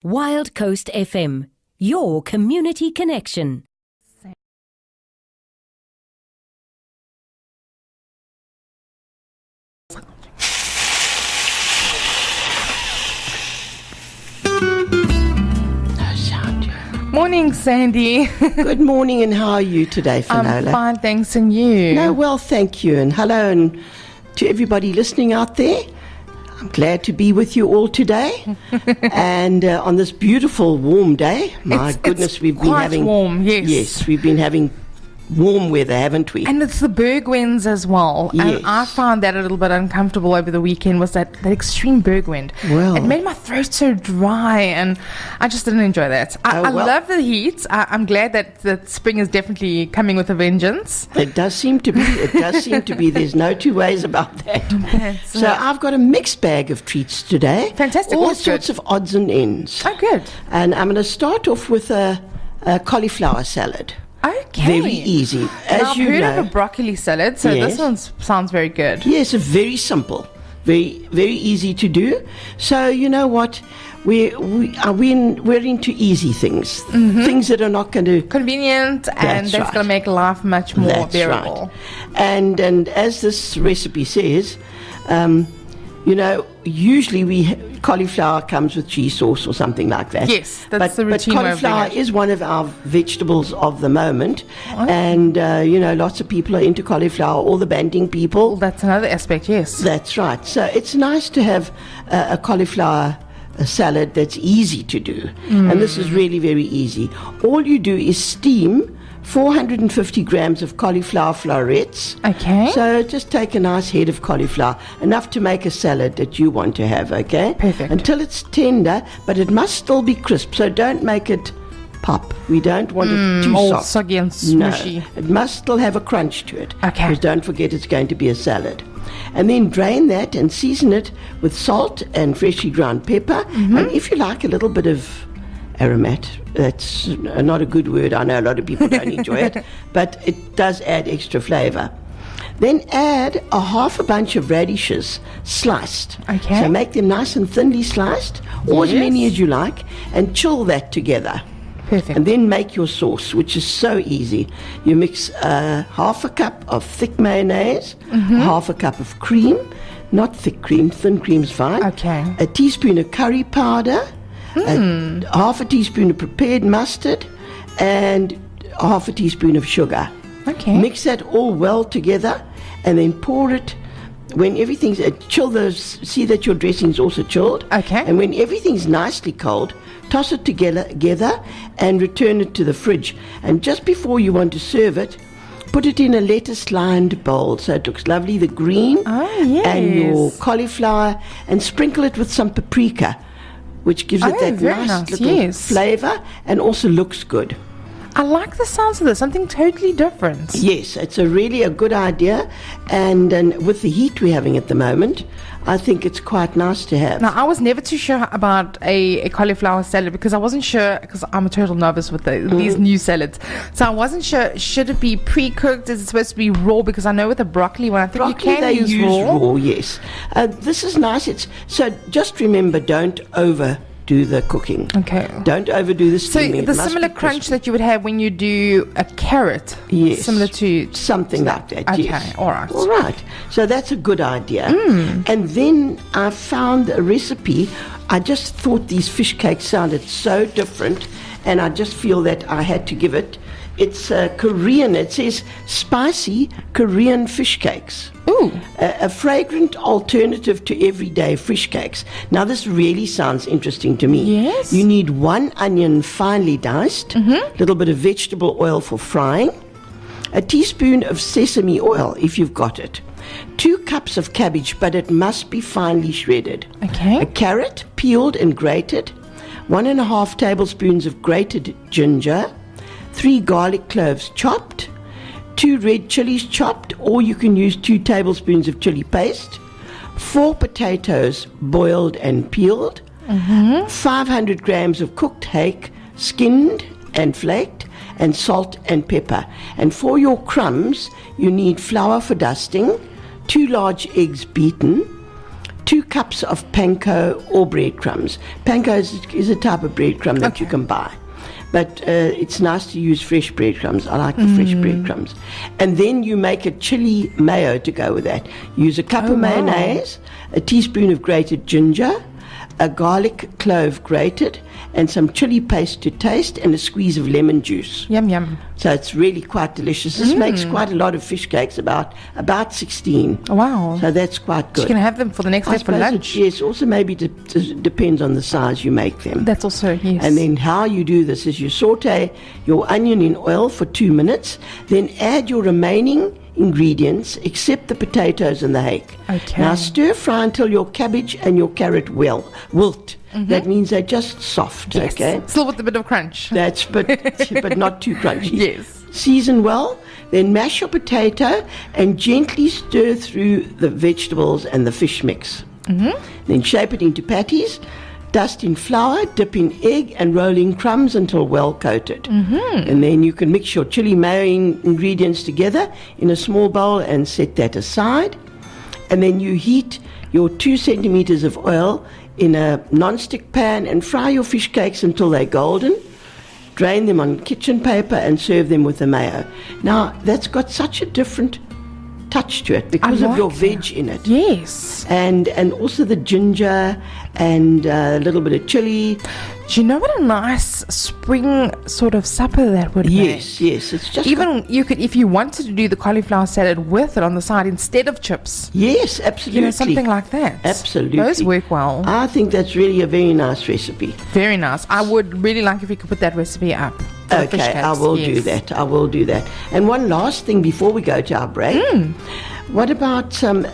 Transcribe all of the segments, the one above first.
Wild Coast FM, your community connection. Morning, Sandy. Good morning, and how are you today, Finola? I'm fine, thanks, and you? No, well, thank you, and hello, and to everybody listening out there. I'm glad to be with you all today, and on this beautiful, warm day. My goodness, we've been having warm. Yes, we've been having warm weather, haven't we? And it's the Berg winds as well. Yes. And I found that a little bit uncomfortable over the weekend, was that extreme Berg wind. Well. It made my throat so dry, and I just didn't enjoy that. I love the heat. I'm glad that spring is definitely coming with a vengeance. It does seem to be. There's no two ways about that. So I've got a mixed bag of treats today. Fantastic. All That's sorts good. of odds and ends. Oh, good. And I'm going to start off with a cauliflower salad. Okay. Very easy. As Now, I've you heard know. of a broccoli salad, so Yes. this one sounds very good. Yes, very simple, very easy to do. So you know what, we're into easy things, things that are not going to. Convenient, and that's right. going to make life much more That's bearable. right. And as this recipe says, usually cauliflower comes with cheese sauce or something like that. Yes, that's the routine But way of doing cauliflower it. is one of our vegetables of the moment, and lots of people are into cauliflower. All the banding people. Well, that's another aspect, yes. That's right. So it's nice to have a cauliflower salad that's easy to do. And this is really very easy. All you do is steam 450 grams of cauliflower florets. Okay. So just take a nice head of cauliflower, enough to make a salad that you want to have, okay? Perfect. Until it's tender, but it must still be crisp. So don't make it pop. We don't want it too all soft. soggy and smushy. No, it must still have a crunch to it. Okay. Because don't forget, it's going to be a salad. And then drain that and season it with salt and freshly ground pepper. And if you like, a little bit of aromat. That's not a good word. I know a lot of people don't enjoy it, but it does add extra flavor. Then add a half a bunch of radishes sliced. Okay. So make them nice and thinly sliced, or as Yes. many as you like, and chill that together. Perfect. And then make your sauce, which is so easy. You mix half a cup of thick mayonnaise, half a cup of cream, not thick cream, thin cream's fine. Okay. A teaspoon of curry powder, half a teaspoon of prepared mustard, and half a teaspoon of sugar. Okay. Mix that all well together, and then pour it. When everything's see that your dressing's also chilled. Okay. And when everything's nicely cold, toss it together and return it to the fridge. And just before you want to serve it, put it in a lettuce-lined bowl so it looks lovely, the green and your yes. cauliflower, and sprinkle it with some paprika, which gives it that very nice nice, little yes. flavor and also looks good. I like the sounds of this, something totally different. Yes, it's a good idea, and with the heat we're having at the moment, I think it's quite nice to have. Now, I was never too sure about a cauliflower salad because I wasn't sure, because I'm a total novice with these new salads. So I wasn't sure, should it be pre-cooked? Is it supposed to be raw? Because I know with the broccoli one, I think Broccoli, you can they use raw, yes. This is nice. So just remember, don't overdo the cooking. Okay. Don't overdo the So steaming. It the must similar be crunch crispy. that you would have when you do a carrot, Yes. similar to Something like that, Okay, yes. all right. All right. So that's a good idea. And then I found a recipe. I just thought these fish cakes sounded so different, and I just feel that I had to give it. It's Korean. It says spicy Korean fish cakes. Ooh. A fragrant alternative to everyday fish cakes. Now, this really sounds interesting to me. Yes. You need 1 onion finely diced, little bit of vegetable oil for frying, a teaspoon of sesame oil if you've got it, 2 cups of cabbage, but it must be finely shredded, Okay. a carrot peeled and grated, 1.5 tablespoons of grated ginger, 3 garlic cloves chopped, 2 red chilies chopped, or you can use 2 tablespoons of chili paste, 4 potatoes boiled and peeled, 500 grams of cooked hake, skinned and flaked, and salt and pepper. And for your crumbs, you need flour for dusting, 2 large eggs beaten, 2 cups of panko or breadcrumbs. Panko is a type of breadcrumb that you can buy. But it's nice to use fresh breadcrumbs. I like the fresh breadcrumbs. And then you make a chili mayo to go with that. Use a cup of mayonnaise, a teaspoon of grated ginger, a garlic clove grated, and some chili paste to taste, and a squeeze of lemon juice. Yum, yum. So it's really quite delicious. This makes quite a lot of fish cakes, about 16. Oh, wow. So that's quite good. You can have them for the next day for suppose lunch. yes, also maybe depends on the size you make them. That's also, yes. And then how you do this is you saute your onion in oil for 2 minutes, then add your remaining ingredients except the potatoes and the hake. Okay. Now stir fry until your cabbage and your carrot wilt. That means they're just soft, Yes. okay? Still with a bit of crunch. That's but not too crunchy. Yes. Season well, then mash your potato and gently stir through the vegetables and the fish mix. Then shape it into patties, dust in flour, dip in egg, and roll in crumbs until well coated. And then you can mix your chili mayo ingredients together in a small bowl and set that aside. And then you heat your 2 centimeters of oil in a non-stick pan and fry your fish cakes until they're golden. Drain them on kitchen paper and serve them with the mayo. Now, that's got such a different touch to it because of your veg in it. Yes. And also the ginger and a little bit of chili. Do you know what a nice spring sort of supper that would make? Yes, it's just Even you could, if you wanted to do the cauliflower salad with it on the side instead of chips. yes, absolutely. You know, something like that. Absolutely. Those work well. I think that's really a very nice recipe. Very nice. I would really like if you could put that recipe up. for the fish Okay, I cakes. will do Yes. that. I will do that. And one last thing before we go to our break. What about some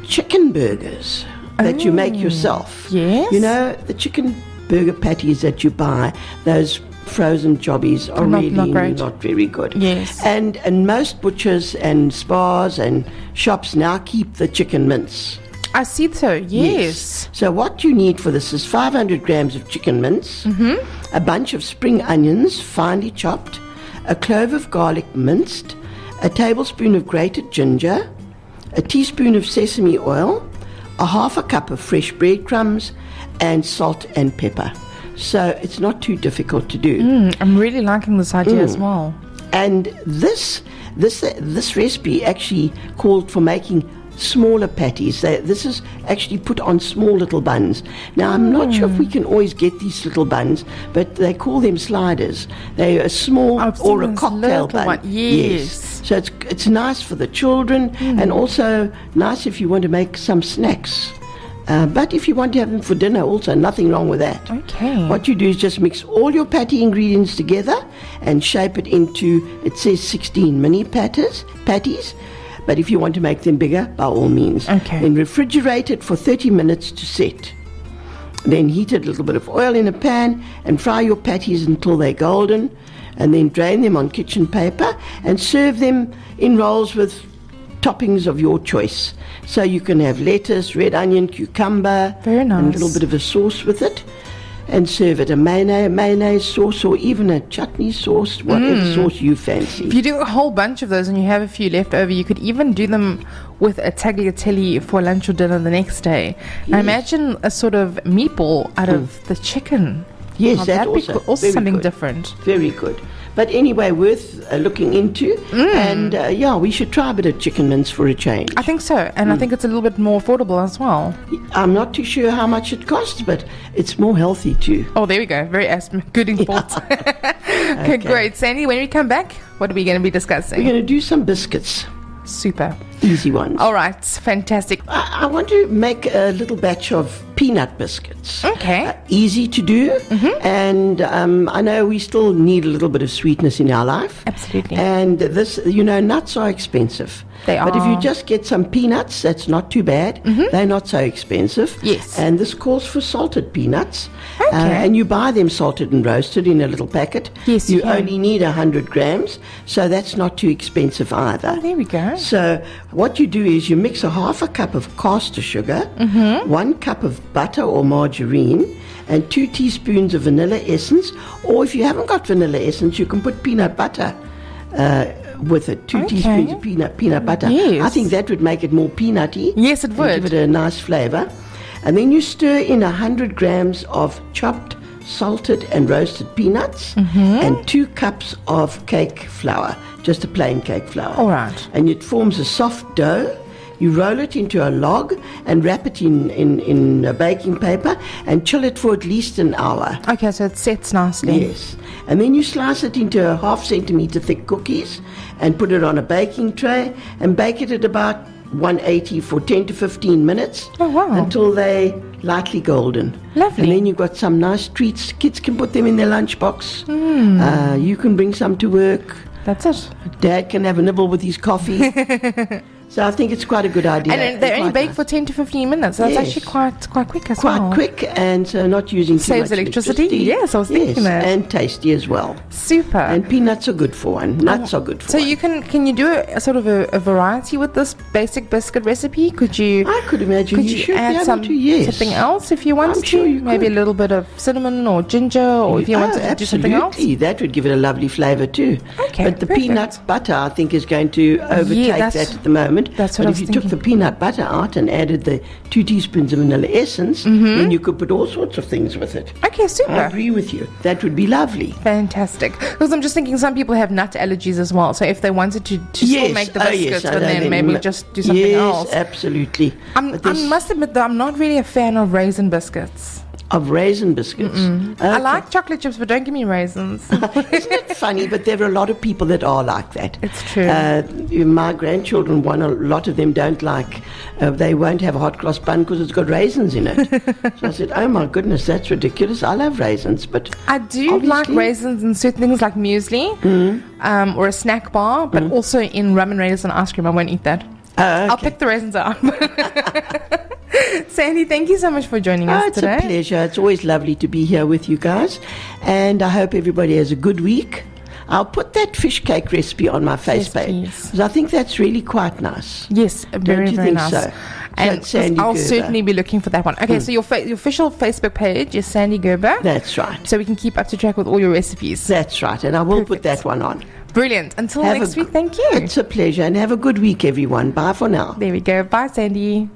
chicken burgers that you make yourself? Yes. You know, the chicken burger patties that you buy, those frozen jobbies are Not really great. not very good. Yes. And most butchers and spas and shops now keep the chicken mince. I see so, yes. So what you need for this is 500 grams of chicken mince, a bunch of spring onions finely chopped, a clove of garlic minced, a tablespoon of grated ginger, a teaspoon of sesame oil, a half a cup of fresh breadcrumbs, and salt and pepper. So it's not too difficult to do. I'm really liking this idea as well. And this recipe actually called for making smaller patties. This is actually put on small little buns. Now, I'm not sure if we can always get these little buns, but they call them sliders. They're a small I've seen or a this cocktail little bun. one. Yes. So it's nice for the children and also nice if you want to make some snacks. But if you want to have them for dinner also, nothing wrong with that. Okay. What you do is just mix all your patty ingredients together and shape it into, it says 16 mini patties. But if you want to make them bigger, by all means. Okay. Then refrigerate it for 30 minutes to set. Then heat a little bit of oil in a pan and fry your patties until they're golden. And then drain them on kitchen paper and serve them in rolls with toppings of your choice. So you can have lettuce, red onion, cucumber, Very and a nice. little bit of a sauce with it. And serve it a mayonnaise sauce or even a chutney sauce, whatever sauce you fancy. If you do a whole bunch of those and you have a few left over, you could even do them with a tagliatelle for lunch or dinner the next day. Now imagine a sort of meatball out of the chicken. Yes, Now, that that'd be also. also Very something good. different. Very good. But anyway, worth looking into. And yeah, we should try a bit of chicken mince for a change. I think so, and I think it's a little bit more affordable as well. I'm not too sure how much it costs, but it's more healthy too. Oh, there we go. Very good import. Okay, great. Sandy, when we come back, what are we going to be discussing? We're going to do some biscuits, Super. easy ones. All right, fantastic. I want to make a little batch of peanut biscuits. Okay. Easy to do, and I know we still need a little bit of sweetness in our life. Absolutely. And this, you know, nuts are expensive. They But if you are. just get some peanuts, that's not too bad. They're not so expensive. Yes. And this calls for salted peanuts. Okay. And you buy them salted and roasted in a little packet. Yes, You you can. only need 100 grams, so that's not too expensive either. Oh, there we go. So what you do is you mix a half a cup of caster sugar, 1 cup of butter or margarine, and 2 teaspoons of vanilla essence. Or if you haven't got vanilla essence, you can put peanut butter with it. 2 Okay. teaspoons of peanut butter. Yes. I think that would make it more peanutty. Yes, it and would. give it a nice flavor. And then you stir in 100 grams of chopped, salted and roasted peanuts and 2 cups of cake flour, just a plain cake flour. All right. And it forms a soft dough. You roll it into a log and wrap it in a baking paper and chill it for at least an hour. Okay, so it sets nicely. Yes. And then you slice it into a 1/2 centimeter thick cookies and put it on a baking tray and bake it at about 180 for 10 to 15 minutes. Oh, wow. Until they lightly golden. Lovely. And then you've got some nice treats. Kids can put them in their lunchbox. You can bring some to work. That's it. Dad can have a nibble with his coffee. So I think it's quite a good idea. And they only quite bake nice. for 10 to 15 minutes. That's Yes. actually quite quick as Quite well. quick, and so not using too Saves much electricity. Yes, I was thinking that. and tasty as well. Super. And peanuts are good for one. Nuts are good for so one. you can you do a sort of a variety with this basic biscuit recipe? Could you? I could imagine Could you you should be add able some to, yes. something else if you wanted I'm sure to? you Maybe a could. little bit of cinnamon or ginger, or if you wanted to do something else. Absolutely. That would give it a lovely flavour too. Okay, But the perfect. peanut butter, I think, is going to overtake that's- that at the moment. that's what but I if was you took the thinking. peanut butter out and added the 2 teaspoons of vanilla essence, then you could put all sorts of things with it. Okay, I super. agree with you. That would be lovely. Fantastic. Because I'm just thinking some people have nut allergies as well. So if they wanted to still make the biscuits, I but know then them. maybe just do something yes, else. Absolutely. I But there's- must admit though, I'm not really a fan of raisin biscuits. of raisin biscuits. I Okay. like chocolate chips, but don't give me raisins. Isn't it funny? But there are a lot of people that are like that. It's true. My grandchildren, a lot of them don't like, they won't have a hot cross bun because it's got raisins in it. So I said, oh my goodness, that's ridiculous. I love raisins, but I do like obviously- raisins in certain things like muesli or a snack bar, but also in rum and raisin ice cream. I won't eat that. I'll okay. pick the raisins out. Sandy, thank you so much for joining us It's today. a pleasure. It's always lovely to be here with you guys. And I hope everybody has a good week. I'll put that fish cake recipe on my face Yes, page. please. Because I think that's really quite nice. Yes, very, you very think nice. so? And So Sandy I'll Gerber. certainly be looking for that one. Okay, so your official Facebook page is Sandy Gerber. That's right. So we can keep up to track with all your recipes. That's right. And I will put Perfect. that one on. Brilliant. Until Have next a- week, thank you. It's a pleasure. And have a good week, everyone. Bye for now. There we go. Bye, Sandy.